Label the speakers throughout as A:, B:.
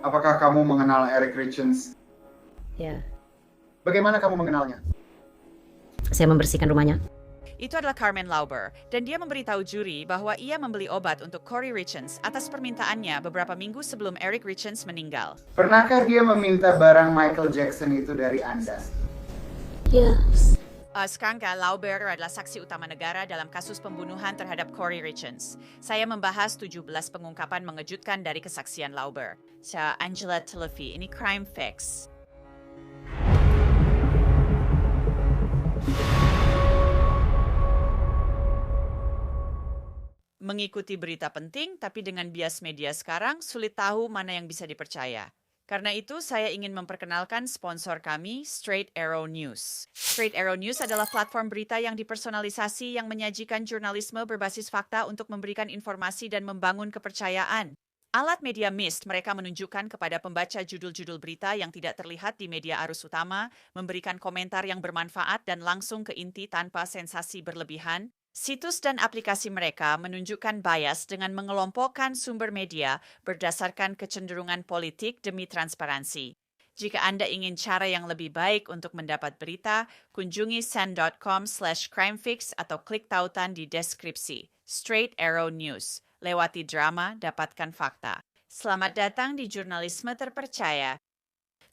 A: Apakah kamu mengenal Eric Richens?
B: Ya,
A: Bagaimana kamu mengenalnya?
B: saya membersihkan rumahnya.
C: Itu adalah Carmen Lauber, dan dia memberitahu juri bahwa ia membeli obat untuk Corey Richens atas permintaannya beberapa minggu sebelum Eric Richens meninggal.
A: Pernahkah dia meminta barang Michael Jackson itu dari Anda?
B: Ya,
C: Sekarang Lauber adalah saksi utama negara dalam kasus pembunuhan terhadap Corey Richens. Saya membahas 17 pengungkapan mengejutkan dari kesaksian Lauber. Saya Angela Telefi, ini Crime Fix. Mengikuti berita penting, tapi dengan bias media sekarang, sulit tahu mana yang bisa dipercaya. Karena itu, saya ingin memperkenalkan sponsor kami, Straight Arrow News. Straight Arrow News adalah platform berita yang dipersonalisasi yang menyajikan jurnalisme berbasis fakta untuk memberikan informasi dan membangun kepercayaan. Alat media mist mereka menunjukkan kepada pembaca judul-judul berita yang tidak terlihat di media arus utama, memberikan komentar yang bermanfaat dan langsung ke inti tanpa sensasi berlebihan. Situs dan aplikasi mereka menunjukkan bias dengan mengelompokkan sumber media berdasarkan kecenderungan politik demi transparansi. Jika Anda ingin cara yang lebih baik untuk mendapat berita, kunjungi send.com/crimefix atau klik tautan di deskripsi. Straight Arrow News. Lewati drama, dapatkan fakta. Selamat datang di jurnalisme terpercaya.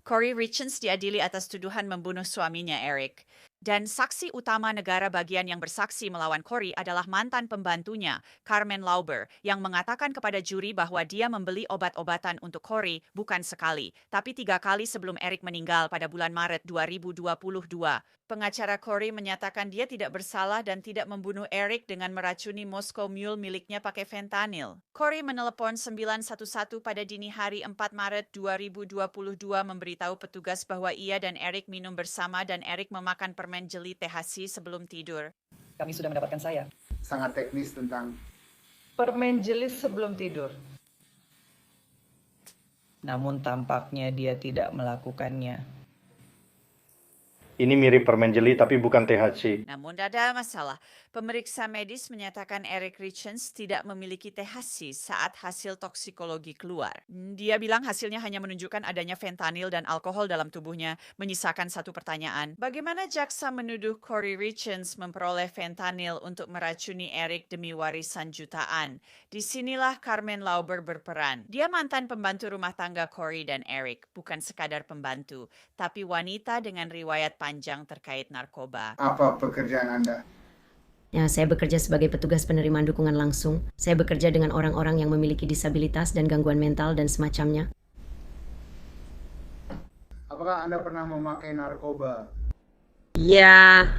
C: Corey Richens diadili atas tuduhan membunuh suaminya Eric. Dan saksi utama negara bagian yang bersaksi melawan Corey adalah mantan pembantunya, Carmen Lauber, yang mengatakan kepada juri bahwa dia membeli obat-obatan untuk Corey bukan sekali, tapi 3 kali sebelum Eric meninggal pada bulan Maret 2022. Pengacara Corey menyatakan dia tidak bersalah dan tidak membunuh Eric dengan meracuni Moscow Mule miliknya pakai fentanyl. Corey menelepon 911 pada dini hari 4 Maret 2022 memberitahu petugas bahwa ia dan Eric minum bersama dan Eric memakan permen jeli THC sebelum tidur.
D: Kami sudah mendapatkan saya.
A: Sangat teknis tentang
D: Permen jeli sebelum tidur. Namun tampaknya dia tidak melakukannya.
E: Ini mirip permen jeli tapi bukan THC.
C: Namun ada masalah. Pemeriksa medis menyatakan Eric Richens tidak memiliki THC saat hasil toksikologi keluar. Dia bilang hasilnya hanya menunjukkan adanya fentanyl dan alkohol dalam tubuhnya, menyisakan satu pertanyaan. Bagaimana jaksa menuduh Corey Richens memperoleh fentanyl untuk meracuni Eric demi warisan jutaan? Disinilah Carmen Lauber berperan. Dia mantan pembantu rumah tangga Corey dan Eric, bukan sekadar pembantu, tapi wanita dengan riwayat panjang terkait narkoba.
A: apa pekerjaan Anda?
B: ya, saya bekerja sebagai petugas penerimaan dukungan langsung. Saya bekerja dengan orang-orang yang memiliki disabilitas dan gangguan mental dan semacamnya.
A: Apakah Anda pernah memakai narkoba?
B: Ya.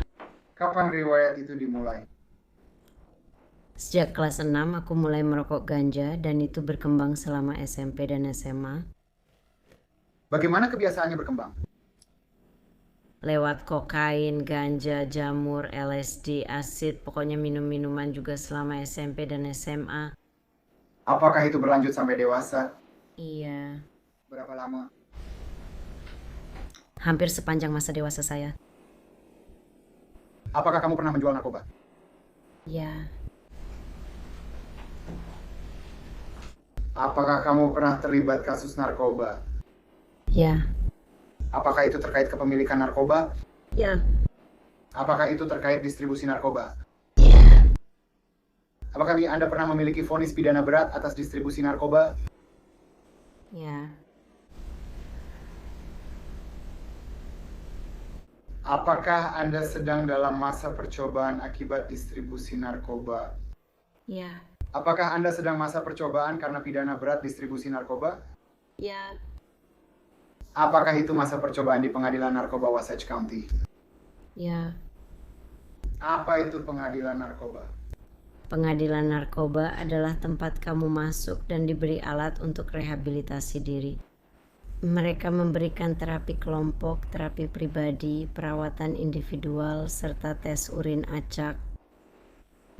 A: Kapan riwayat itu dimulai?
B: Sejak kelas 6 aku mulai merokok ganja dan itu berkembang selama SMP dan SMA.
A: Bagaimana kebiasaannya berkembang?
B: Lewat kokain, ganja, jamur, LSD, asid, pokoknya minum-minuman juga selama SMP dan SMA.
A: Apakah itu berlanjut sampai dewasa?
B: Iya,
A: Berapa lama?
B: hampir sepanjang masa dewasa saya.
A: Apakah kamu pernah menjual narkoba?
B: Ya,
A: Apakah kamu pernah terlibat kasus narkoba?
B: ya,
A: Apakah itu terkait kepemilikan narkoba?
B: ya,
A: Apakah itu terkait distribusi narkoba?
B: ya,
A: Apakah Anda pernah memiliki vonis pidana berat atas distribusi narkoba?
B: ya.
A: Apakah Anda sedang dalam masa percobaan akibat distribusi narkoba?
B: Ya,
A: Apakah Anda sedang masa percobaan karena pidana berat distribusi narkoba?
B: ya,
A: Apakah itu masa percobaan di pengadilan narkoba Wasatch County?
B: ya.
A: Apa itu pengadilan narkoba?
B: Pengadilan narkoba adalah tempat kamu masuk dan diberi alat untuk rehabilitasi diri. Mereka memberikan terapi kelompok, terapi pribadi, perawatan individual, serta tes urin acak.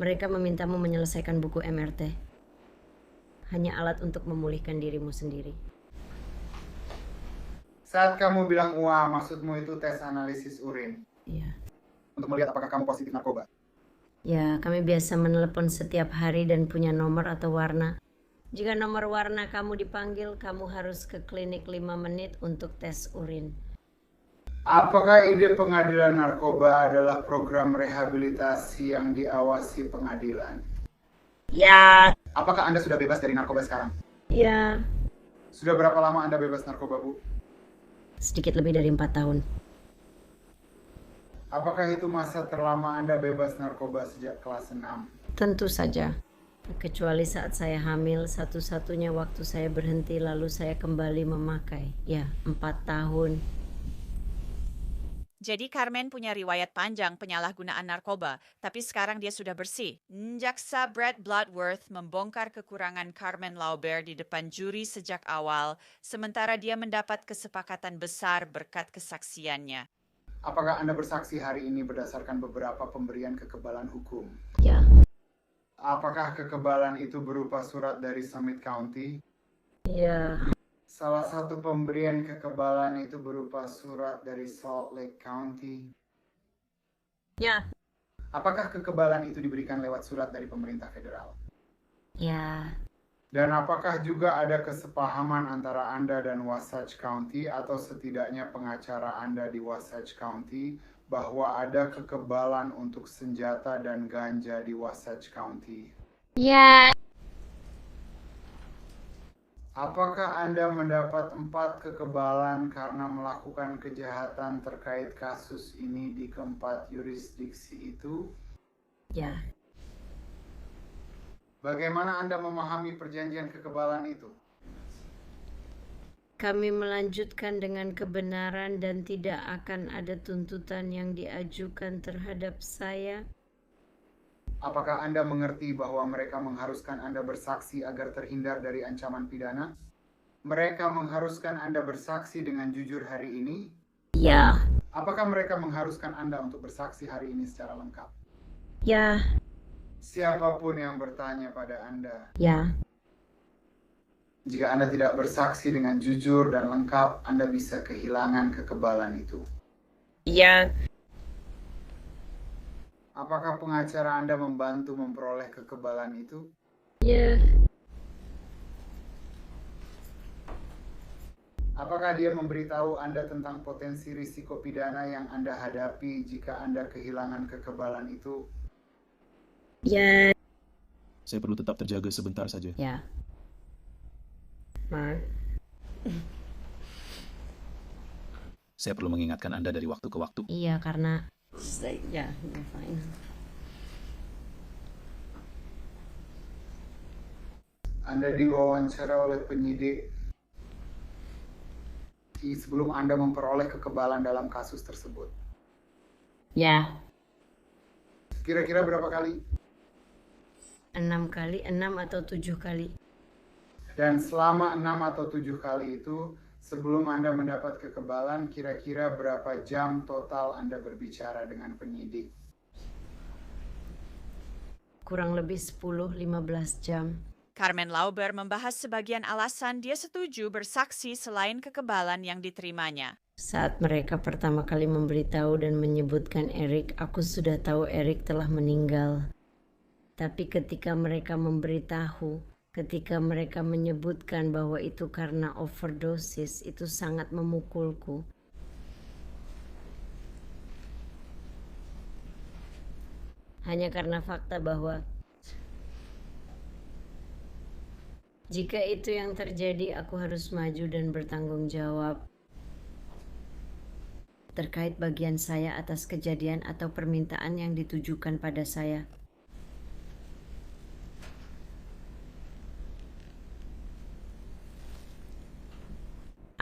B: Mereka memintamu menyelesaikan buku MRT. Hanya alat untuk memulihkan dirimu sendiri.
A: Saat kamu bilang wah, maksudmu itu tes analisis urin
B: Ya.
A: untuk melihat apakah kamu positif narkoba.
B: Ya, kami biasa menelepon setiap hari dan punya nomor atau warna. Jika nomor warna kamu dipanggil, kamu harus ke klinik 5 menit untuk tes urin.
A: Apakah ide pengadilan narkoba adalah program rehabilitasi yang diawasi pengadilan?
B: Ya.
A: Apakah Anda sudah bebas dari narkoba sekarang?
B: Ya.
A: Sudah berapa lama Anda bebas narkoba, Bu?
B: Sedikit lebih dari 4 tahun.
A: Apakah itu masa terlama Anda bebas narkoba sejak kelas 6?
B: Tentu saja. Kecuali saat saya hamil, satu-satunya waktu saya berhenti lalu saya kembali memakai. Ya, 4 tahun.
C: Jadi Carmen punya riwayat panjang penyalahgunaan narkoba, tapi sekarang dia sudah bersih. Jaksa Brett Bloodworth membongkar kekurangan Carmen Lauber di depan juri sejak awal, sementara dia mendapat kesepakatan besar berkat kesaksiannya.
A: Apakah Anda bersaksi hari ini berdasarkan beberapa pemberian kekebalan hukum?
B: Ya.
A: Apakah kekebalan itu berupa surat dari Summit County?
B: Ya.
A: Salah satu pemberian kekebalan itu berupa surat dari Salt Lake County.
B: Ya.
A: Apakah kekebalan itu diberikan lewat surat dari pemerintah federal?
B: Ya.
A: Dan apakah juga ada kesepahaman antara Anda dan Wasatch County atau setidaknya pengacara Anda di Wasatch County bahwa ada kekebalan untuk senjata dan ganja di Wasatch County?
B: Ya.
A: Apakah Anda mendapat 4 kekebalan karena melakukan kejahatan terkait kasus ini di keempat yurisdiksi itu?
B: Ya.
A: Bagaimana Anda memahami perjanjian kekebalan itu?
B: Kami melanjutkan dengan kebenaran dan tidak akan ada tuntutan yang diajukan terhadap saya.
A: Apakah Anda mengerti bahwa mereka mengharuskan Anda bersaksi agar terhindar dari ancaman pidana? Mereka mengharuskan Anda bersaksi dengan jujur hari ini?
B: Ya.
A: Apakah mereka mengharuskan Anda untuk bersaksi hari ini secara lengkap?
B: Ya.
A: Siapapun yang bertanya pada Anda,
B: Ya.
A: jika Anda tidak bersaksi dengan jujur dan lengkap, Anda bisa kehilangan kekebalan itu.
B: Ya.
A: Apakah pengacara Anda membantu memperoleh kekebalan itu?
B: Ya.
A: Apakah dia memberitahu Anda tentang potensi risiko pidana yang Anda hadapi jika Anda kehilangan kekebalan itu?
B: Ya.
F: Saya perlu tetap terjaga sebentar saja.
B: Ya. Mark.
F: Saya perlu mengingatkan Anda dari waktu ke waktu.
B: Iya, karena ya, you're fine.
A: Anda diwawancara oleh penyidik sebelum Anda memperoleh kekebalan dalam kasus tersebut.
B: Ya.
A: Kira-kira berapa kali?
B: 6 kali, 6 atau 7 kali.
A: Dan selama 6 atau 7 kali itu, sebelum Anda mendapat kekebalan, kira-kira berapa jam total Anda berbicara dengan penyidik?
B: Kurang lebih 10-15 jam.
C: Carmen Lauber membahas sebagian alasan dia setuju bersaksi selain kekebalan yang diterimanya.
B: Saat mereka pertama kali memberitahu dan menyebutkan Eric, aku sudah tahu Eric telah meninggal. Tapi ketika mereka memberitahu, ketika mereka menyebutkan bahwa itu karena overdosis, itu sangat memukulku. Hanya karena fakta bahwa jika itu yang terjadi, aku harus maju dan bertanggung jawab terkait bagian saya atas kejadian atau permintaan yang ditujukan pada saya.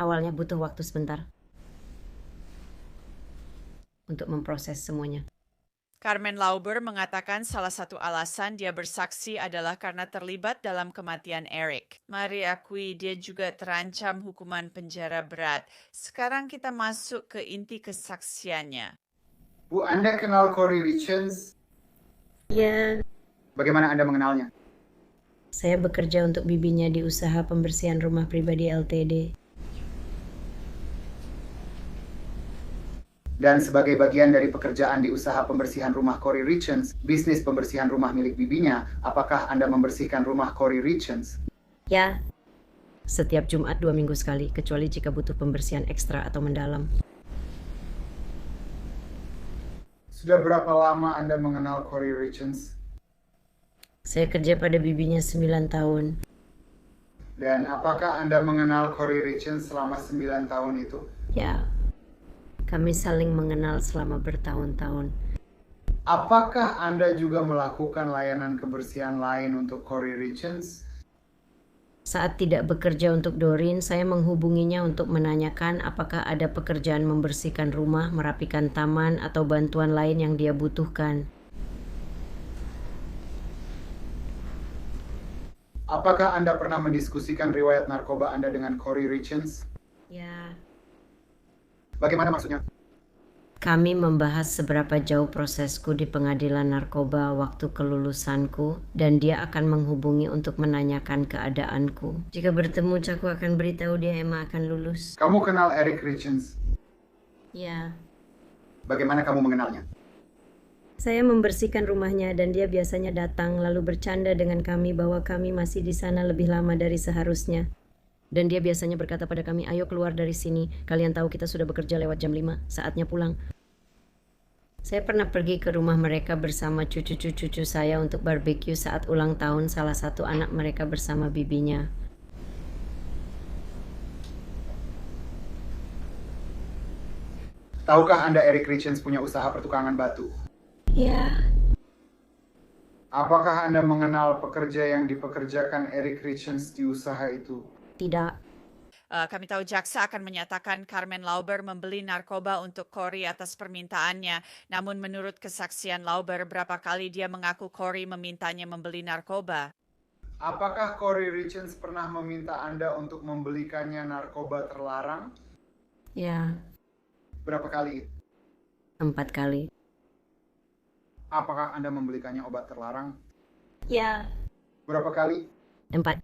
B: Awalnya butuh waktu sebentar untuk memproses semuanya.
C: Carmen Lauber mengatakan salah satu alasan dia bersaksi adalah karena terlibat dalam kematian Eric. Mari akui dia juga terancam hukuman penjara berat. Sekarang kita masuk ke inti kesaksiannya.
A: Bu, Anda kenal Corey Richards?
B: Ya,
A: Bagaimana Anda mengenalnya?
B: saya bekerja untuk bibinya di usaha pembersihan rumah pribadi LTD.
A: Dan sebagai bagian dari pekerjaan di usaha pembersihan rumah Corey Richards, bisnis pembersihan rumah milik bibinya, apakah Anda membersihkan rumah Corey Richards?
B: Ya, setiap Jumat 2 minggu sekali, kecuali jika butuh pembersihan ekstra atau mendalam.
A: Sudah berapa lama Anda mengenal Corey Richards?
B: Saya kerja pada bibinya 9 tahun.
A: Dan apakah Anda mengenal Corey Richards selama 9 tahun itu?
B: Ya, kami saling mengenal selama bertahun-tahun.
A: Apakah Anda juga melakukan layanan kebersihan lain untuk Corey Richards?
B: Saat tidak bekerja untuk Doreen, saya menghubunginya untuk menanyakan apakah ada pekerjaan membersihkan rumah, merapikan taman, atau bantuan lain yang dia butuhkan.
A: Apakah Anda pernah mendiskusikan riwayat narkoba Anda dengan Corey Richards?
B: Ya,
A: Bagaimana maksudnya?
B: kami membahas seberapa jauh prosesku di pengadilan narkoba waktu kelulusanku, dan dia akan menghubungi untuk menanyakan keadaanku. Jika bertemu, aku akan beritahu dia Emma akan lulus.
A: Kamu kenal Eric Richards.
B: Ya,
A: Bagaimana kamu mengenalnya?
B: saya membersihkan rumahnya dan dia biasanya datang lalu bercanda dengan kami bahwa kami masih di sana lebih lama dari seharusnya. Dan dia biasanya berkata pada kami, ayo keluar dari sini. Kalian tahu kita sudah bekerja lewat jam 5, saatnya pulang. Saya pernah pergi ke rumah mereka bersama cucu-cucu saya untuk barbeque saat ulang tahun salah satu anak mereka bersama bibinya.
A: Tahukah Anda Eric Richards punya usaha pertukangan batu?
B: Ya,
A: Apakah Anda mengenal pekerja yang dipekerjakan Eric Richards di usaha itu?
B: tidak.
C: Kami tahu jaksa akan menyatakan Carmen Lauber membeli narkoba untuk Corey atas permintaannya. Namun menurut kesaksian Lauber, berapa kali dia mengaku Corey memintanya membeli narkoba?
A: Apakah Corey Richards pernah meminta Anda untuk membelikannya narkoba terlarang?
B: Ya,
A: Berapa kali?
B: 4 kali.
A: Apakah Anda membelikannya obat terlarang?
B: Ya,
A: Berapa kali?
B: 4.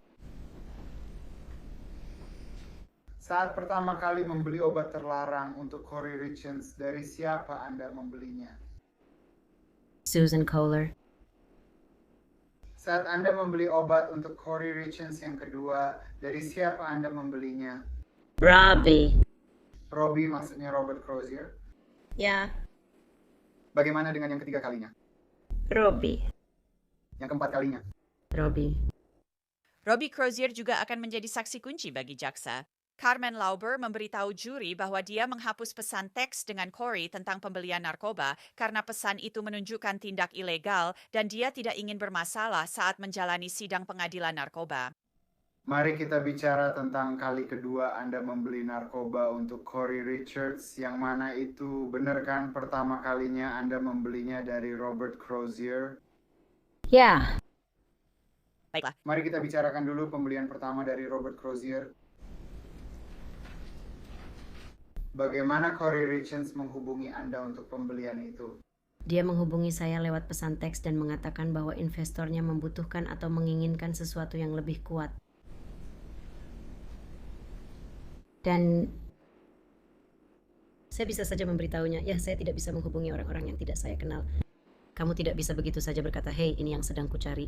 A: Saat pertama kali membeli obat terlarang untuk Corey Richards, dari siapa Anda membelinya?
B: Susan Kohler.
A: Saat Anda membeli obat untuk Corey Richards yang kedua, dari siapa Anda membelinya?
B: Robbie.
A: Robbie maksudnya Robert Crozier.
B: Ya,
A: Bagaimana dengan yang ketiga kalinya?
B: Robbie.
A: Yang keempat kalinya?
B: Robbie.
C: Robbie Crozier juga akan menjadi saksi kunci bagi jaksa. Carmen Lauber memberitahu juri bahwa dia menghapus pesan teks dengan Corey tentang pembelian narkoba karena pesan itu menunjukkan tindak ilegal dan dia tidak ingin bermasalah saat menjalani sidang pengadilan narkoba.
A: Mari kita bicara tentang kali kedua Anda membeli narkoba untuk Corey Richards, yang mana itu benar kan pertama kalinya Anda membelinya dari Robert Crozier?
B: Ya,
C: Baiklah,
A: Mari kita bicarakan dulu pembelian pertama dari Robert Crozier. Bagaimana Corey Richards menghubungi Anda untuk pembelian itu?
B: dia menghubungi saya lewat pesan teks dan mengatakan bahwa investornya membutuhkan atau menginginkan sesuatu yang lebih kuat. Dan saya bisa saja memberitahunya, ya saya tidak bisa menghubungi orang-orang yang tidak saya kenal. Kamu tidak bisa begitu saja berkata, hei ini yang sedang kucari.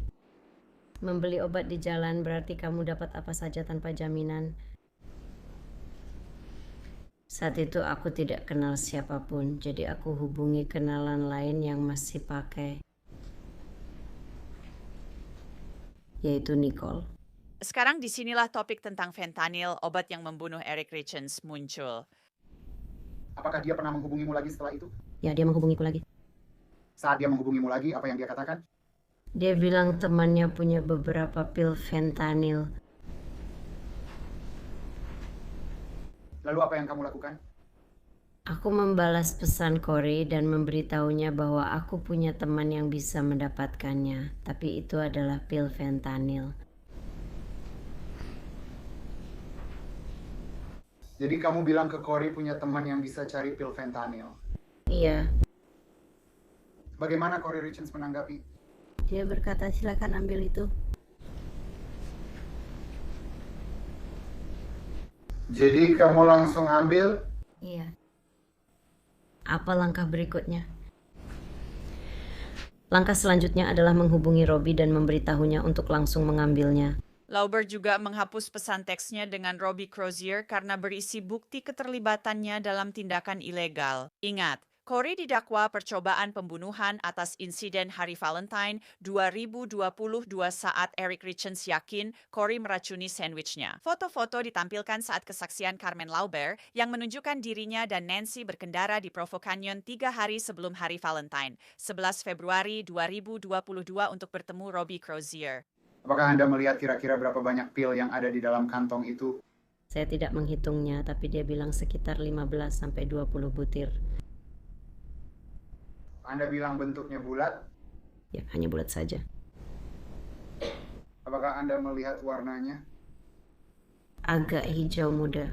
B: Membeli obat di jalan berarti kamu dapat apa saja tanpa jaminan. Saat itu aku tidak kenal siapapun, jadi aku hubungi kenalan lain yang masih pakai, yaitu Nicole.
C: sekarang disinilah topik tentang fentanyl, obat yang membunuh Eric Richards, muncul.
A: Apakah dia pernah menghubungimu lagi setelah itu?
B: Ya, dia menghubungiku lagi.
A: Saat dia menghubungimu lagi, apa yang dia katakan?
B: Dia bilang temannya punya beberapa pil fentanyl.
A: Lalu apa yang kamu lakukan?
B: Aku membalas pesan Corey dan memberitahunya bahwa aku punya teman yang bisa mendapatkannya, tapi itu adalah pil fentanyl.
A: Jadi kamu bilang ke Corey punya teman yang bisa cari pil fentanyl.
B: Iya,
A: Bagaimana Corey Richards menanggapi?
B: dia berkata silakan ambil itu.
A: Jadi kamu langsung ambil?
B: Iya. Apa langkah berikutnya? Langkah selanjutnya adalah menghubungi Robbie dan memberitahunya untuk langsung mengambilnya.
C: Lauber juga menghapus pesan teksnya dengan Robbie Crozier karena berisi bukti keterlibatannya dalam tindakan ilegal. Ingat, Corey didakwa percobaan pembunuhan atas insiden Hari Valentine 2022 saat Eric Richens yakin Corey meracuni sandwichnya. Foto-foto ditampilkan saat kesaksian Carmen Lauber yang menunjukkan dirinya dan Nancy berkendara di Provo Canyon 3 hari sebelum Hari Valentine, 11 Februari 2022 untuk bertemu Robbie Crozier.
A: Apakah Anda melihat kira-kira berapa banyak pil yang ada di dalam kantong itu?
B: Saya tidak menghitungnya, tapi dia bilang sekitar 15-20 butir.
A: Anda bilang bentuknya bulat.
B: Ya, hanya bulat saja.
A: Apakah Anda melihat warnanya?
B: Agak hijau muda.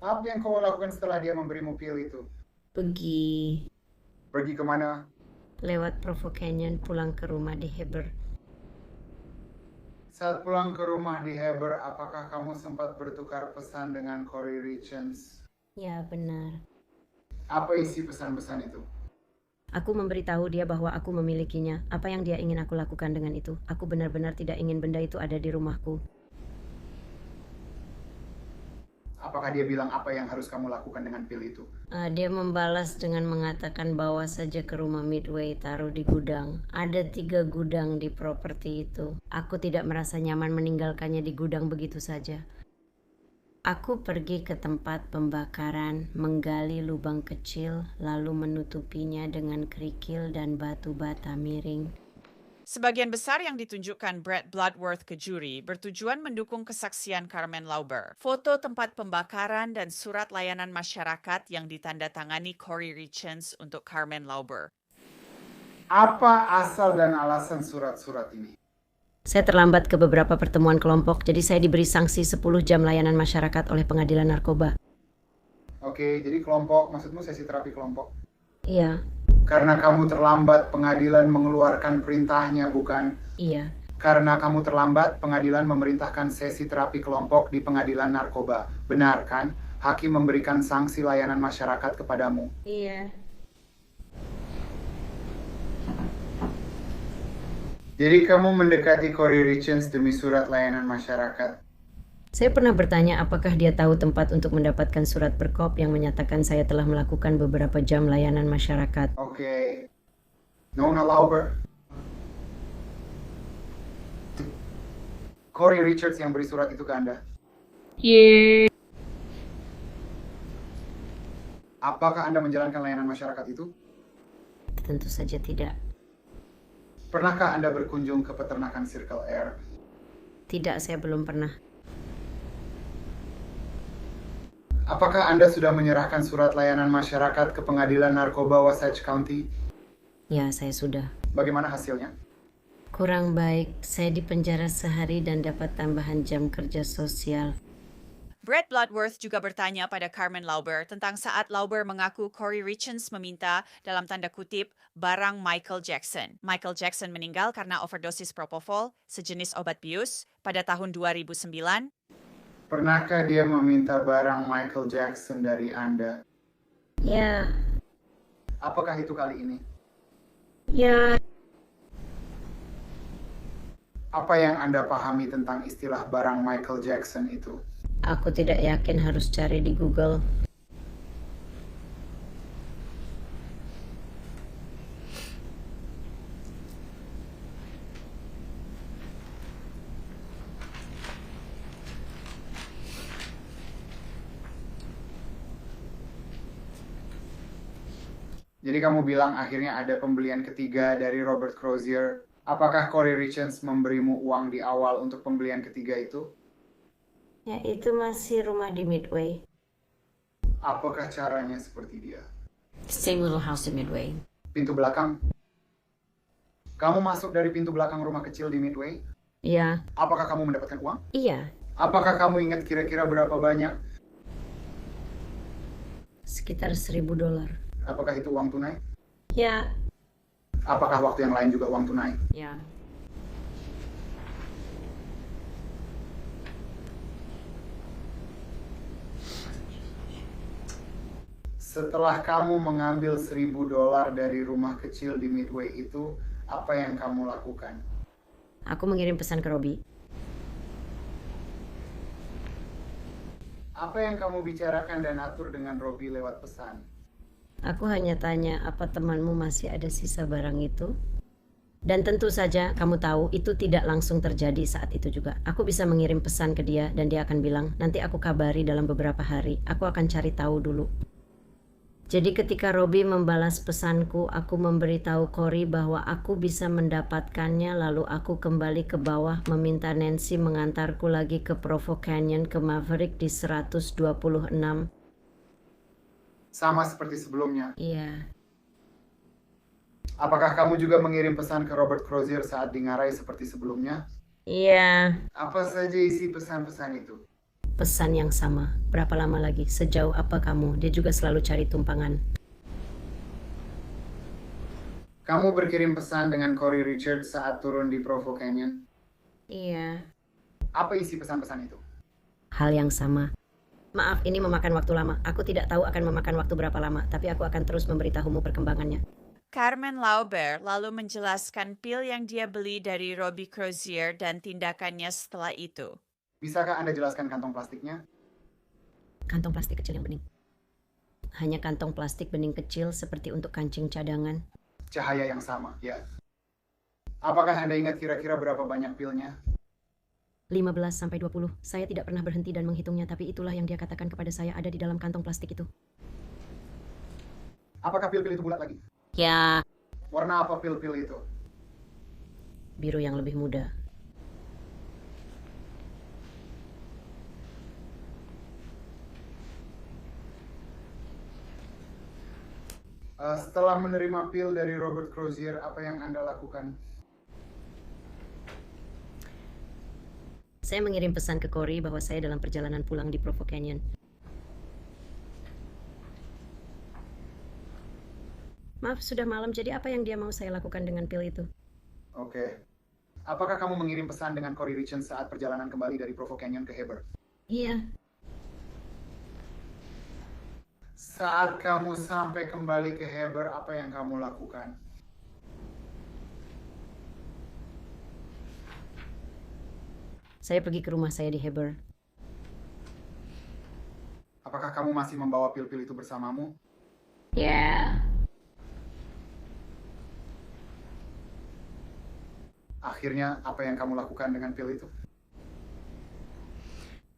A: Apa yang kau lakukan setelah dia memberimu pil itu? Pergi kemana?
B: Lewat Provo Canyon pulang ke rumah di Heber.
A: Saat pulang ke rumah di Heber, apakah kamu sempat bertukar pesan dengan Corey Richens?
B: Ya, benar.
A: Apa isi pesan-pesan itu?
B: Aku memberitahu dia bahwa aku memilikinya. Apa yang dia ingin aku lakukan dengan itu? Aku benar-benar tidak ingin benda itu ada di rumahku.
A: Apakah dia bilang apa yang harus kamu lakukan dengan pil itu?
B: Dia membalas dengan mengatakan bawa saja ke rumah Midway, taruh di gudang. Ada 3 gudang di properti itu. Aku tidak merasa nyaman meninggalkannya di gudang begitu saja. Aku pergi ke tempat pembakaran, menggali lubang kecil, lalu menutupinya dengan kerikil dan batu bata miring.
C: Sebagian besar yang ditunjukkan Brett Bloodworth ke juri bertujuan mendukung kesaksian Carmen Lauber. Foto tempat pembakaran dan surat layanan masyarakat yang ditandatangani Corey Richens untuk Carmen Lauber.
A: Apa asal dan alasan surat-surat ini?
B: Saya terlambat ke beberapa pertemuan kelompok, jadi saya diberi sanksi 10 jam layanan masyarakat oleh pengadilan narkoba.
A: Oke, jadi kelompok, maksudmu sesi terapi kelompok?
B: Iya,
A: Karena kamu terlambat, pengadilan mengeluarkan perintahnya, bukan?
B: iya.
A: Karena kamu terlambat, pengadilan memerintahkan sesi terapi kelompok di pengadilan narkoba. Benar kan? Hakim memberikan sanksi layanan masyarakat kepadamu.
B: Iya.
A: Jadi kamu mendekati Corey Richens demi surat layanan masyarakat.
B: Saya pernah bertanya apakah dia tahu tempat untuk mendapatkan surat perkop yang menyatakan saya telah melakukan beberapa jam layanan masyarakat.
A: Oke. Nona Lauber. Corey Richards yang beri surat itu ke Anda. Apakah Anda menjalankan layanan masyarakat itu?
B: Tentu saja tidak.
A: Pernahkah Anda berkunjung ke peternakan Circle Air?
B: Tidak, saya belum pernah.
A: Apakah Anda sudah menyerahkan surat layanan masyarakat ke pengadilan narkoba Wasatch County?
B: Ya, saya sudah.
A: Bagaimana hasilnya?
B: Kurang baik, saya dipenjara sehari dan dapat tambahan jam kerja sosial.
C: Brett Bloodworth juga bertanya pada Carmen Lauber tentang saat Lauber mengaku Corey Richens meminta, dalam tanda kutip, barang Michael Jackson. Michael Jackson meninggal karena overdosis propofol, sejenis obat bius, pada tahun 2009.
A: Pernahkah dia meminta barang Michael Jackson dari Anda?
B: Ya,
A: Apakah itu kali ini?
B: ya.
A: Apa yang Anda pahami tentang istilah barang Michael Jackson itu?
B: Aku tidak yakin, harus cari di Google.
A: Jadi kamu bilang akhirnya ada pembelian ketiga dari Robert Crozier. Apakah Corey Richens memberimu uang di awal untuk pembelian ketiga itu?
B: Ya, itu masih rumah di Midway.
A: Apakah caranya seperti dia?
B: Same little house in Midway.
A: Pintu belakang? Kamu masuk dari pintu belakang rumah kecil di Midway?
B: Ya,
A: Apakah kamu mendapatkan uang?
B: iya.
A: Apakah kamu ingat kira-kira berapa banyak?
B: Sekitar $1,000.
A: Apakah itu uang tunai?
B: Ya,
A: Apakah waktu yang lain juga uang tunai?
B: ya.
A: Setelah kamu mengambil $1,000 dari rumah kecil di Midway itu, apa yang kamu lakukan?
B: Aku mengirim pesan ke Robbie.
A: Apa yang kamu bicarakan dan atur dengan Robbie lewat pesan?
B: Aku hanya tanya, apa temanmu masih ada sisa barang itu? Dan tentu saja kamu tahu itu tidak langsung terjadi saat itu juga. Aku bisa mengirim pesan ke dia dan dia akan bilang, nanti aku kabari dalam beberapa hari. Aku akan cari tahu dulu. Jadi ketika Robbie membalas pesanku, aku memberitahu Cory bahwa aku bisa mendapatkannya, lalu aku kembali ke bawah meminta Nancy mengantarku lagi ke Provo Canyon ke Maverick di 126.
A: Sama seperti sebelumnya.
B: Iya.
A: Apakah kamu juga mengirim pesan ke Robert Crozier saat di Ngarai seperti sebelumnya?
B: Iya.
A: Apa saja isi pesan-pesan itu?
B: Pesan yang sama. Berapa lama lagi? Sejauh apa kamu? Dia juga selalu cari tumpangan.
A: Kamu berkirim pesan dengan Cory Richards saat turun di Provo Canyon?
B: Iya.
A: Apa isi pesan-pesan itu?
B: Hal yang sama. Maaf, ini memakan waktu lama. Aku tidak tahu akan memakan waktu berapa lama, tapi aku akan terus memberitahumu perkembangannya.
C: Carmen Lauber lalu menjelaskan pil yang dia beli dari Robbie Crozier dan tindakannya setelah itu.
A: Bisakah Anda jelaskan kantong plastiknya?
B: Kantong plastik kecil yang bening. Hanya kantong plastik bening kecil seperti untuk kancing cadangan.
A: Cahaya yang sama, ya. Apakah Anda ingat kira-kira berapa banyak pilnya?
B: 15-20. Saya tidak pernah berhenti dan menghitungnya, tapi itulah yang dia katakan kepada saya ada di dalam kantong plastik itu.
A: Apakah pil-pil itu bulat lagi?
B: Ya,
A: Warna apa pil-pil itu?
B: biru yang lebih muda.
A: Setelah menerima pil dari Robert Crozier, apa yang Anda lakukan?
B: Saya mengirim pesan ke Cory bahwa saya dalam perjalanan pulang di Provo Canyon. Maaf, sudah malam, jadi apa yang dia mau saya lakukan dengan pil itu?
A: Oke. Apakah kamu mengirim pesan dengan Cory Richards saat perjalanan kembali dari Provo Canyon ke Heber?
B: Iya.
A: Saat kamu sampai kembali ke Heber, apa yang kamu lakukan?
B: Saya pergi ke rumah saya di Heber.
A: Apakah kamu masih membawa pil-pil itu bersamamu?
B: Ya.
A: Akhirnya, apa yang kamu lakukan dengan pil itu?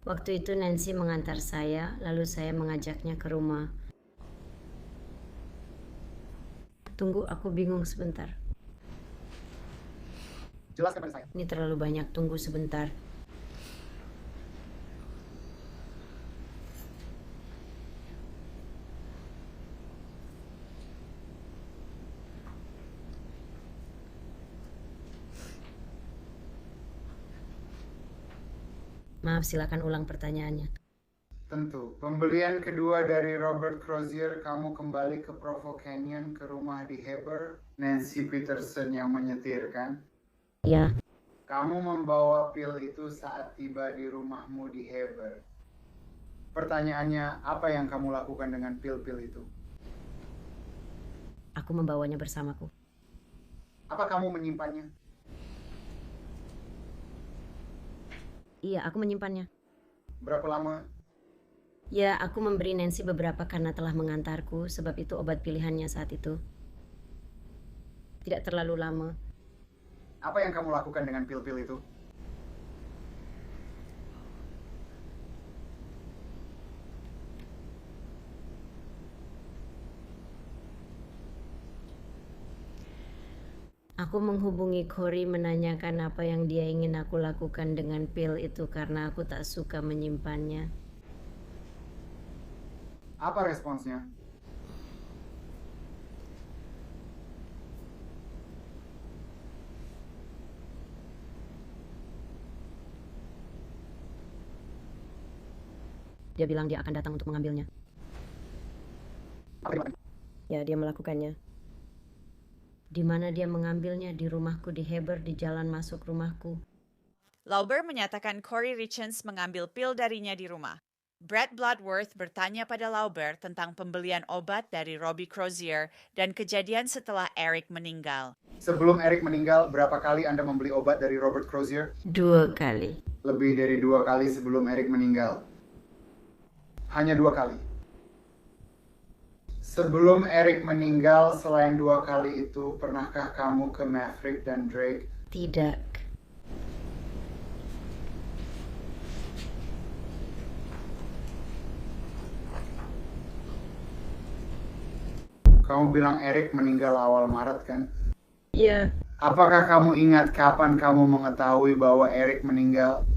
B: Waktu itu Nancy mengantar saya, lalu saya mengajaknya ke rumah. Tunggu, aku bingung sebentar.
A: Jelaskan pada saya.
B: Ini terlalu banyak, tunggu sebentar. Maaf, silakan ulang pertanyaannya.
A: Tentu. Pembelian kedua dari Robert Crozier, kamu kembali ke Provo Canyon ke rumah di Heber. Nancy Peterson yang menyetirkan.
B: Ya,
A: Kamu membawa pil itu saat tiba di rumahmu di Heber. Pertanyaannya, apa yang kamu lakukan dengan pil-pil itu?
B: aku membawanya bersamaku.
A: Apa kamu menyimpannya?
B: Iya, aku menyimpannya.
A: Berapa lama?
B: Ya, aku memberi Nancy beberapa karena telah mengantarku, sebab itu obat pilihannya saat itu. Tidak terlalu lama.
A: Apa yang kamu lakukan dengan pil-pil itu?
B: Aku menghubungi Cory menanyakan apa yang dia ingin aku lakukan dengan pil itu karena aku tak suka menyimpannya.
A: Apa responsnya?
B: Dia bilang dia akan datang untuk mengambilnya. Ya, dia melakukannya. Di mana dia mengambilnya? Di rumahku di Heber, di jalan masuk rumahku.
C: Lauber menyatakan Cory Richards mengambil pil darinya di rumah. Brett Bloodworth bertanya pada Lauber tentang pembelian obat dari Robbie Crozier dan kejadian setelah Eric meninggal.
A: Sebelum Eric meninggal, berapa kali Anda membeli obat dari Robert Crozier?
B: 2 kali.
A: Lebih dari 2 kali sebelum Eric meninggal. Hanya 2 kali. Sebelum Eric meninggal, selain 2 kali itu, pernahkah kamu ke Maverick dan Drake?
B: Tidak.
A: Kamu bilang Eric meninggal awal Maret kan?
B: Ya.
A: Apakah kamu ingat kapan kamu mengetahui bahwa Eric meninggal?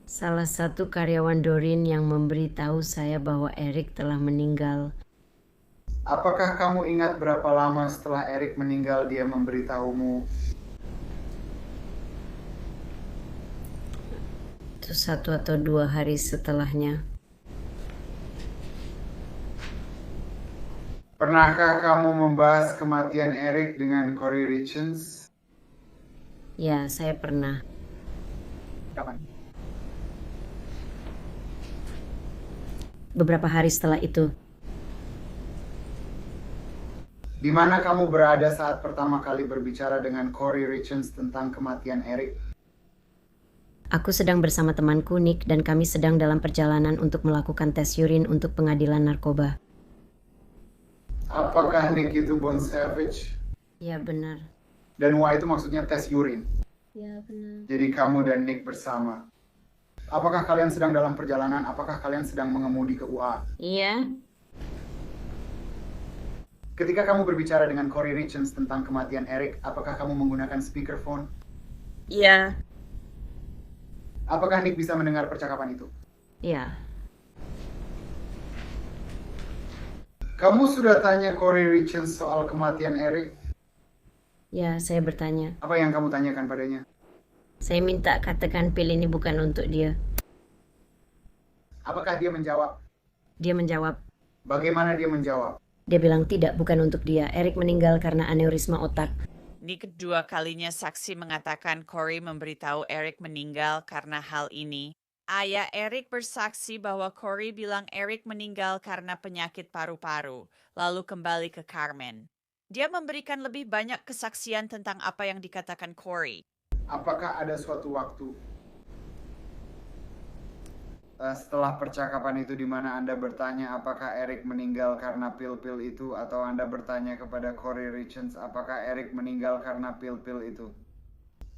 B: Salah satu karyawan Doreen yang memberitahu saya bahwa Eric telah meninggal.
A: Apakah kamu ingat berapa lama setelah Eric meninggal dia memberitahumu?
B: Itu 1 atau 2 hari setelahnya.
A: Pernahkah kamu membahas kematian Eric dengan Corey Richens?
B: Ya, saya pernah.
A: Kapan?
B: Beberapa hari setelah itu.
A: Di mana kamu berada saat pertama kali berbicara dengan Corey Richens tentang kematian Eric?
B: Aku sedang bersama temanku Nick dan kami sedang dalam perjalanan untuk melakukan tes urin untuk pengadilan narkoba.
A: Apakah Nick itu Bon Savage?
B: Ya, benar.
A: Dan wah itu maksudnya tes urin.
B: Ya, benar.
A: Jadi kamu dan Nick bersama. Apakah kalian sedang dalam perjalanan? Apakah kalian sedang mengemudi ke UA?
B: Iya.
A: Ketika kamu berbicara dengan Corey Richens tentang kematian Eric, apakah kamu menggunakan speakerphone?
B: Iya.
A: Apakah Nick bisa mendengar percakapan itu?
B: Iya.
A: Kamu sudah tanya Corey Richens soal kematian Eric?
B: Ya, saya bertanya.
A: Apa yang kamu tanyakan padanya?
B: Saya minta katakan pil ini bukan untuk dia.
A: Apakah dia menjawab?
B: Dia menjawab.
A: Bagaimana dia menjawab?
B: Dia bilang tidak, bukan untuk dia. Eric meninggal karena aneurisma otak.
C: Ini kedua kalinya saksi mengatakan Corey memberitahu Eric meninggal karena hal ini. Ayah Eric bersaksi bahwa Corey bilang Eric meninggal karena penyakit paru-paru, lalu kembali ke Carmen. Dia memberikan lebih banyak kesaksian tentang apa yang dikatakan Corey.
A: Apakah ada suatu waktu setelah percakapan itu di mana Anda bertanya apakah Eric meninggal karena pil-pil itu, atau Anda bertanya kepada Corey Richens apakah Eric meninggal karena pil-pil itu?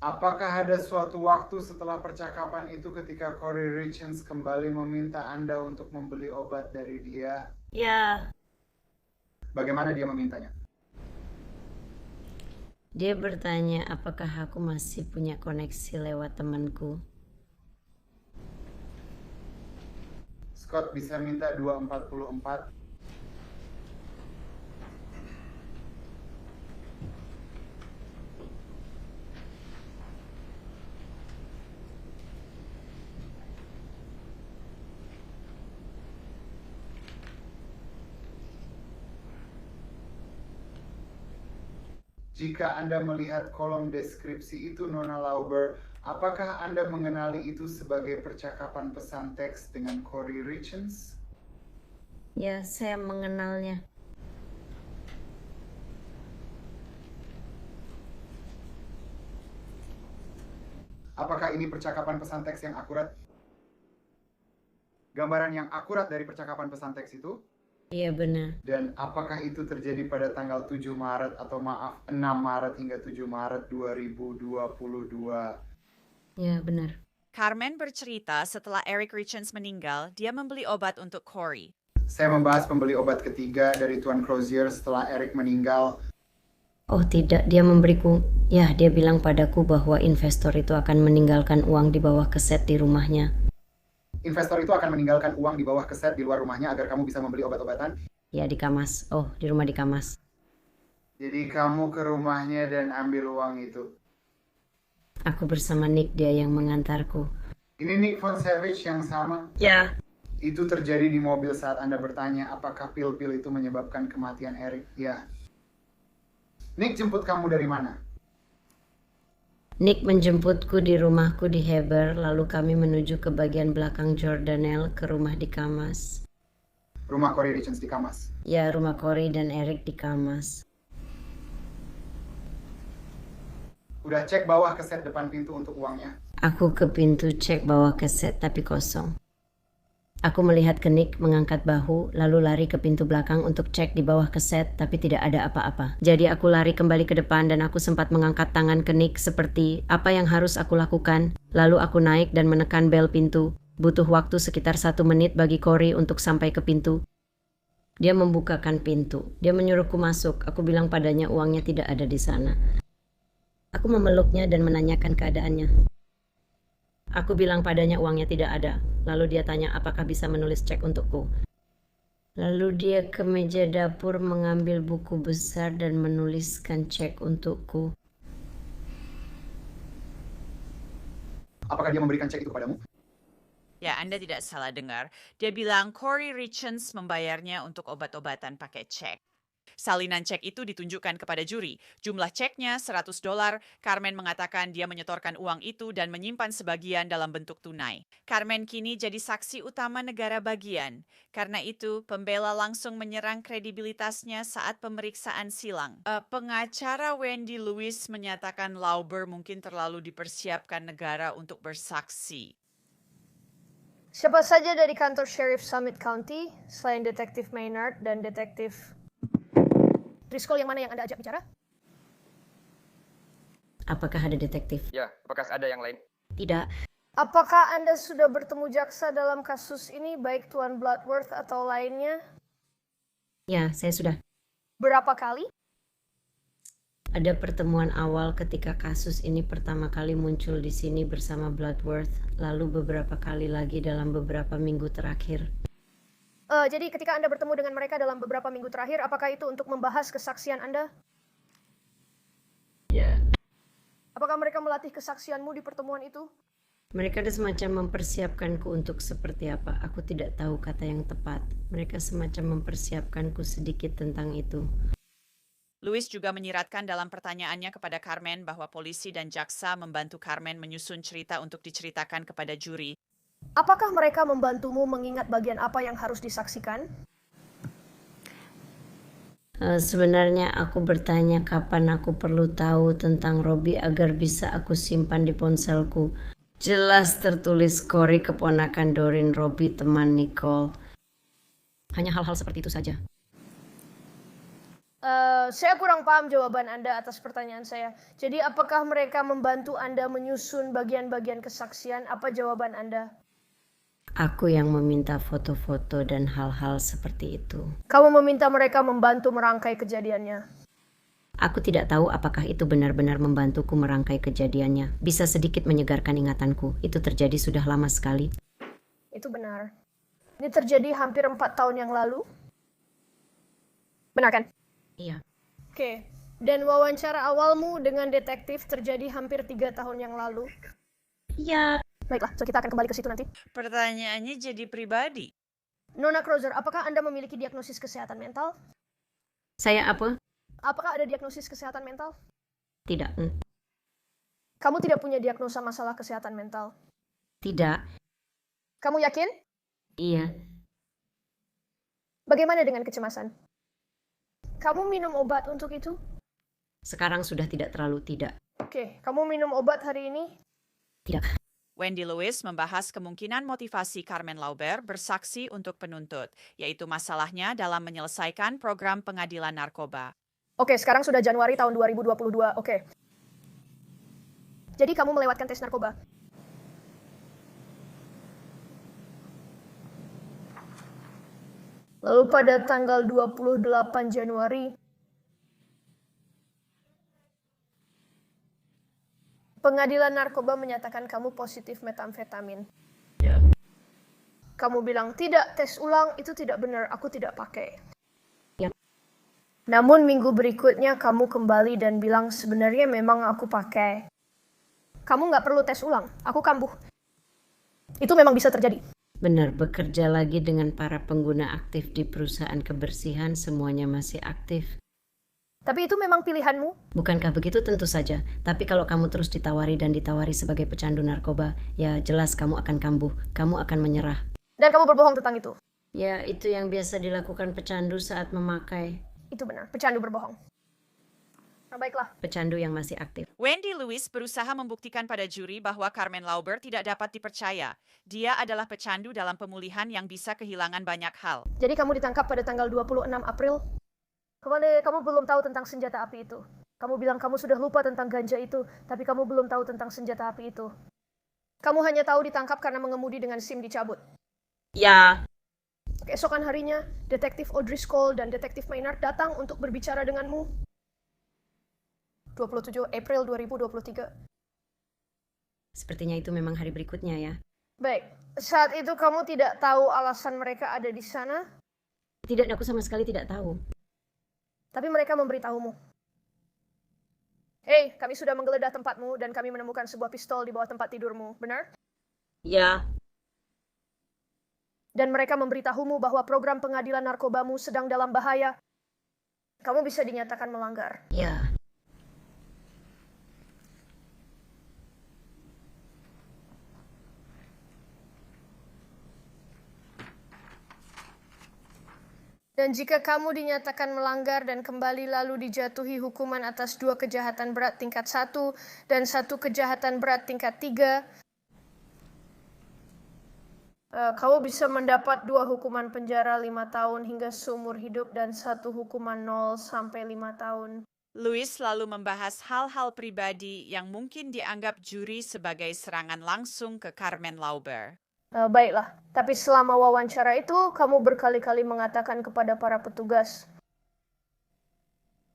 A: Apakah ada suatu waktu setelah percakapan itu ketika Corey Richens kembali meminta Anda untuk membeli obat dari dia?
B: Ya.
A: Bagaimana dia memintanya?
B: Dia bertanya apakah aku masih punya koneksi lewat temanku.
A: Scott bisa minta 244. Jika Anda melihat kolom deskripsi itu, Nona Lauber, apakah Anda mengenali itu sebagai percakapan pesan teks dengan Corey Richens?
B: Ya, saya mengenalnya.
A: Apakah ini percakapan pesan teks yang akurat? Gambaran yang akurat dari percakapan pesan teks itu?
B: Iya, benar.
A: Dan apakah itu terjadi pada tanggal 7 Maret atau maaf 6 Maret hingga 7 Maret 2022?
B: Ya, benar.
C: Carmen bercerita setelah Eric Richens meninggal, dia membeli obat untuk Corey.
A: Saya membahas pembeli obat ketiga dari Tuan Crozier setelah Eric meninggal.
B: Oh tidak, dia memberiku. Ya, dia bilang padaku bahwa investor itu akan meninggalkan uang di bawah keset di rumahnya.
A: Investor itu akan meninggalkan uang di bawah keset di luar rumahnya agar kamu bisa membeli obat-obatan?
B: Ya, di Kamas. Oh, di rumah di Kamas.
A: Jadi kamu ke rumahnya dan ambil uang itu?
B: Aku bersama Nick, dia yang mengantarku.
A: Ini Nick Von Savage yang sama?
B: Ya.
A: Itu terjadi di mobil saat Anda bertanya apakah pil-pil itu menyebabkan kematian Eric? Ya. Nick jemput kamu dari mana?
B: Nick menjemputku di rumahku di Heber, lalu kami menuju ke bagian belakang Jordanelle ke rumah di Kamas.
A: Rumah Corey Richards di Kamas.
B: Ya, rumah Corey dan Eric di Kamas.
A: Udah cek bawah keset depan pintu untuk uangnya.
B: Aku ke pintu cek bawah keset tapi kosong. Aku melihat ke Nick mengangkat bahu, lalu lari ke pintu belakang untuk cek di bawah keset, tapi tidak ada apa-apa. Jadi aku lari kembali ke depan dan aku sempat mengangkat tangan ke Nick seperti apa yang harus aku lakukan. Lalu aku naik dan menekan bel pintu. Butuh waktu sekitar 1 menit bagi Corey untuk sampai ke pintu. Dia membukakan pintu. Dia menyuruhku masuk. Aku bilang padanya uangnya tidak ada di sana. Aku memeluknya dan menanyakan keadaannya. Aku bilang padanya uangnya tidak ada. Lalu dia tanya apakah bisa menulis cek untukku. Lalu dia ke meja dapur mengambil buku besar dan menuliskan cek untukku.
A: Apakah dia memberikan cek itu kepadamu?
C: Ya, Anda tidak salah dengar. Dia bilang Corey Richards membayarnya untuk obat-obatan pakai cek. Salinan cek itu ditunjukkan kepada juri. Jumlah ceknya $100. Carmen mengatakan dia menyetorkan uang itu dan menyimpan sebagian dalam bentuk tunai. Carmen kini jadi saksi utama negara bagian. Karena itu, pembela langsung menyerang kredibilitasnya saat pemeriksaan silang. Pengacara Wendy Lewis menyatakan Lauber mungkin terlalu dipersiapkan negara untuk bersaksi.
G: Siapa saja dari kantor Sheriff Summit County, selain Detektif Maynard dan Detektif Driscoll, yang mana yang Anda ajak bicara?
B: Apakah ada detektif?
H: Ya, apakah ada yang lain?
B: Tidak.
G: Apakah Anda sudah bertemu jaksa dalam kasus ini, baik Tuan Bloodworth atau lainnya?
B: Ya, saya sudah.
G: Berapa kali?
B: Ada pertemuan awal ketika kasus ini pertama kali muncul di sini bersama Bloodworth, lalu beberapa kali lagi dalam beberapa minggu terakhir.
G: Jadi ketika Anda bertemu dengan mereka dalam beberapa minggu terakhir, apakah itu untuk membahas kesaksian Anda?
B: Ya.
G: Apakah mereka melatih kesaksianmu di pertemuan itu?
B: Mereka ada semacam mempersiapkanku untuk seperti apa. Aku tidak tahu kata yang tepat. Mereka semacam mempersiapkanku sedikit tentang itu.
C: Lewis juga menyiratkan dalam pertanyaannya kepada Carmen bahwa polisi dan jaksa membantu Carmen menyusun cerita untuk diceritakan kepada juri.
G: Apakah mereka membantumu mengingat bagian apa yang harus disaksikan?
B: Sebenarnya aku bertanya kapan aku perlu tahu tentang Robbie agar bisa aku simpan di ponselku. Jelas tertulis Corey keponakan Doreen, Robbie teman Nicole. Hanya hal-hal seperti itu saja.
G: Saya kurang paham jawaban Anda atas pertanyaan saya. Jadi apakah mereka membantu Anda menyusun bagian-bagian kesaksian? Apa jawaban Anda?
B: Aku yang meminta foto-foto dan hal-hal seperti itu.
G: Kamu meminta mereka membantu merangkai kejadiannya.
B: Aku tidak tahu apakah itu benar-benar membantuku merangkai kejadiannya. Bisa sedikit menyegarkan ingatanku. Itu terjadi sudah lama sekali.
G: Itu benar. Ini terjadi hampir 4 tahun yang lalu. Benar kan?
B: Iya.
G: Oke. Dan wawancara awalmu dengan detektif terjadi hampir 3 tahun yang lalu.
B: Iya.
G: Baiklah, so kita akan kembali ke situ nanti.
C: Pertanyaannya jadi pribadi.
G: Nona Crozer, apakah Anda memiliki diagnosis kesehatan mental?
B: Saya apa?
G: Apakah ada diagnosis kesehatan mental?
B: Tidak.
G: Kamu tidak punya diagnosa masalah kesehatan mental.
B: Tidak.
G: Kamu yakin?
B: Iya.
G: Bagaimana dengan kecemasan? Kamu minum obat untuk itu?
B: Sekarang sudah tidak terlalu tidak.
G: Oke, kamu minum obat hari ini?
B: Tidak.
C: Wendy Lewis membahas kemungkinan motivasi Carmen Lauber bersaksi untuk penuntut, yaitu masalahnya dalam menyelesaikan program pengadilan narkoba.
G: Oke, sekarang sudah Januari tahun 2022. Oke. Jadi kamu melewatkan tes narkoba? Lalu pada tanggal 28 Januari, pengadilan narkoba menyatakan kamu positif metamfetamin.
B: Ya.
G: Kamu bilang, tidak, tes ulang itu tidak benar, aku tidak pakai.
B: Ya.
G: Namun minggu berikutnya kamu kembali dan bilang, sebenarnya memang aku pakai. Kamu nggak perlu tes ulang, aku kambuh. Itu memang bisa terjadi.
B: Benar, bekerja lagi dengan para pengguna aktif di perusahaan kebersihan, semuanya masih aktif.
G: Tapi itu memang pilihanmu.
B: Bukankah begitu? Tentu saja. Tapi kalau kamu terus ditawari dan ditawari sebagai pecandu narkoba, ya jelas kamu akan kambuh. Kamu akan menyerah.
G: Dan kamu berbohong tentang itu.
B: Ya, itu yang biasa dilakukan pecandu saat memakai.
G: Itu benar, pecandu berbohong. Nah, baiklah.
B: Pecandu yang masih aktif.
C: Wendy Lewis berusaha membuktikan pada juri bahwa Carmen Lauber tidak dapat dipercaya. Dia adalah pecandu dalam pemulihan yang bisa kehilangan banyak hal.
G: Jadi kamu ditangkap pada tanggal 26 April. Kamu belum tahu tentang senjata api itu. Kamu bilang kamu sudah lupa tentang ganja itu, tapi kamu belum tahu tentang senjata api itu. Kamu hanya tahu ditangkap karena mengemudi dengan SIM dicabut.
B: Ya.
G: Keesokan harinya, Detektif O'Driscoll dan Detektif Maynard datang untuk berbicara denganmu. 27 April 2023.
B: Sepertinya itu memang hari berikutnya ya.
G: Baik, saat itu kamu tidak tahu alasan mereka ada di sana,
B: Tidak, aku sama sekali tidak tahu.
G: tapi mereka memberitahumu. Hei, kami sudah menggeledah tempatmu dan kami menemukan sebuah pistol di bawah tempat tidurmu, benar?
B: Ya.
G: Dan mereka memberitahumu bahwa program pengadilan narkobamu sedang dalam bahaya. Kamu bisa dinyatakan melanggar.
B: Ya.
G: Dan jika kamu dinyatakan melanggar dan kembali lalu dijatuhi hukuman atas 2 kejahatan berat tingkat 1 dan 1 kejahatan berat tingkat 3, kamu bisa mendapat 2 hukuman penjara 5 tahun hingga seumur hidup dan 1 hukuman 0 sampai 5 tahun.
C: Lewis lalu membahas hal-hal pribadi yang mungkin dianggap juri sebagai serangan langsung ke Carmen Lauber.
G: Baiklah, tapi selama wawancara itu, kamu berkali-kali mengatakan kepada para petugas,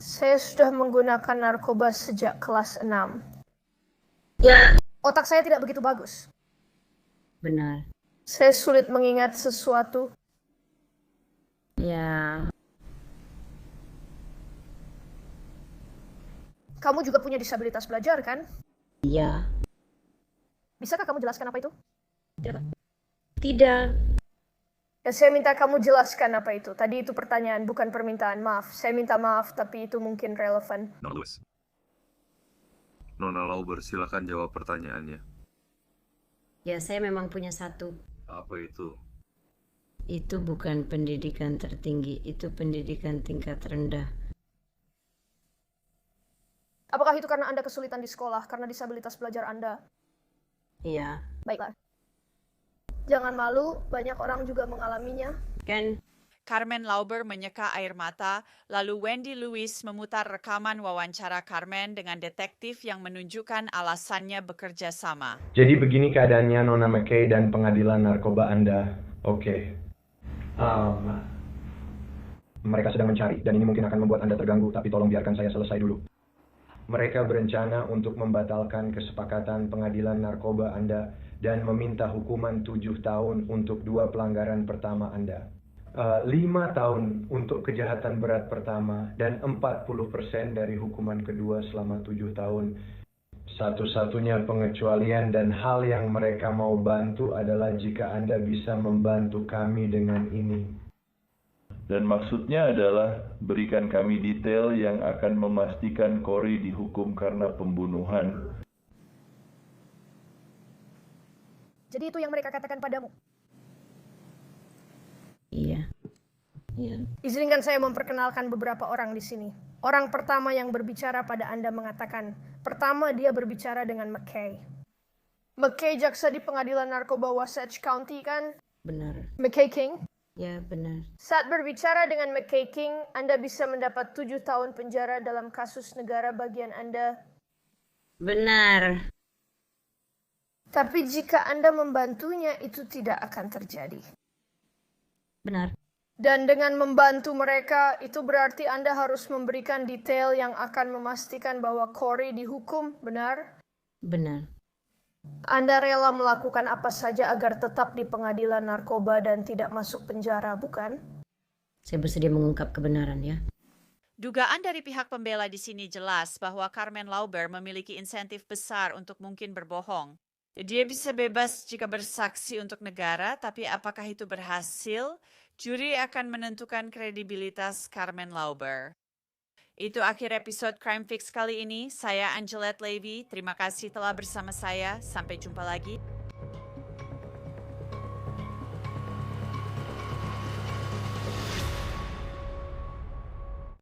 G: saya sudah menggunakan narkoba sejak kelas 6.
B: Ya.
G: Otak saya tidak begitu bagus.
B: Benar.
G: Saya sulit mengingat sesuatu.
B: Ya.
G: Kamu juga punya disabilitas belajar, kan?
B: Ya.
G: Bisakah kamu jelaskan apa itu?
B: Tidak.
G: Ya, saya minta kamu jelaskan apa itu. Tadi itu pertanyaan, bukan permintaan maaf. Saya minta maaf, tapi itu mungkin relevan.
H: Nona Lewis. Nona Lauber, silakan jawab pertanyaannya.
B: Ya, saya memang punya satu.
H: Apa itu?
B: Itu bukan pendidikan tertinggi, itu pendidikan tingkat rendah.
G: Apakah itu karena Anda kesulitan di sekolah, karena disabilitas belajar Anda?
B: Iya.
G: Baiklah. Jangan malu, banyak orang juga mengalaminya.
B: Kan?
C: Carmen Lauber menyeka air mata, lalu Wendy Lewis memutar rekaman wawancara Carmen dengan detektif yang menunjukkan alasannya bekerja sama.
E: Jadi begini keadaannya Nona McKay dan pengadilan narkoba Anda. Oke. Mereka sedang mencari dan ini mungkin akan membuat Anda terganggu, tapi tolong biarkan saya selesai dulu. Mereka berencana untuk membatalkan kesepakatan pengadilan narkoba Anda dan meminta hukuman 7 tahun untuk 2 pelanggaran pertama Anda. 5 tahun untuk kejahatan berat pertama dan 40% dari hukuman kedua selama 7 tahun. Satu-satunya pengecualian dan hal yang mereka mau bantu adalah jika Anda bisa membantu kami dengan ini.
I: Dan maksudnya adalah berikan kami detail yang akan memastikan Corey dihukum karena pembunuhan.
G: Jadi itu yang mereka katakan padamu.
B: Iya. Iya.
G: Izinkan saya memperkenalkan beberapa orang di sini. Orang pertama yang berbicara pada Anda mengatakan, pertama dia berbicara dengan McKay. McKay jaksa di pengadilan narkoba Wasatch County, kan?
B: Benar.
G: McKay King.
B: Ya, benar.
G: Saat berbicara dengan McKay King, Anda bisa mendapat 7 tahun penjara dalam kasus negara bagian Anda.
B: Benar.
G: Tapi jika Anda membantunya, itu tidak akan terjadi.
B: Benar.
G: Dan dengan membantu mereka, itu berarti Anda harus memberikan detail yang akan memastikan bahwa Corey dihukum, benar?
B: Benar.
G: Anda rela melakukan apa saja agar tetap di pengadilan narkoba dan tidak masuk penjara, bukan?
B: Saya bersedia mengungkap kebenaran ya.
C: Dugaan dari pihak pembela di sini jelas bahwa Carmen Lauber memiliki insentif besar untuk mungkin berbohong. Dia bisa bebas jika bersaksi untuk negara, tapi apakah itu berhasil? Juri akan menentukan kredibilitas Carmen Lauber. Itu akhir episode Crime Fix kali ini. Saya Angelette Levy. Terima kasih telah bersama saya. Sampai jumpa lagi.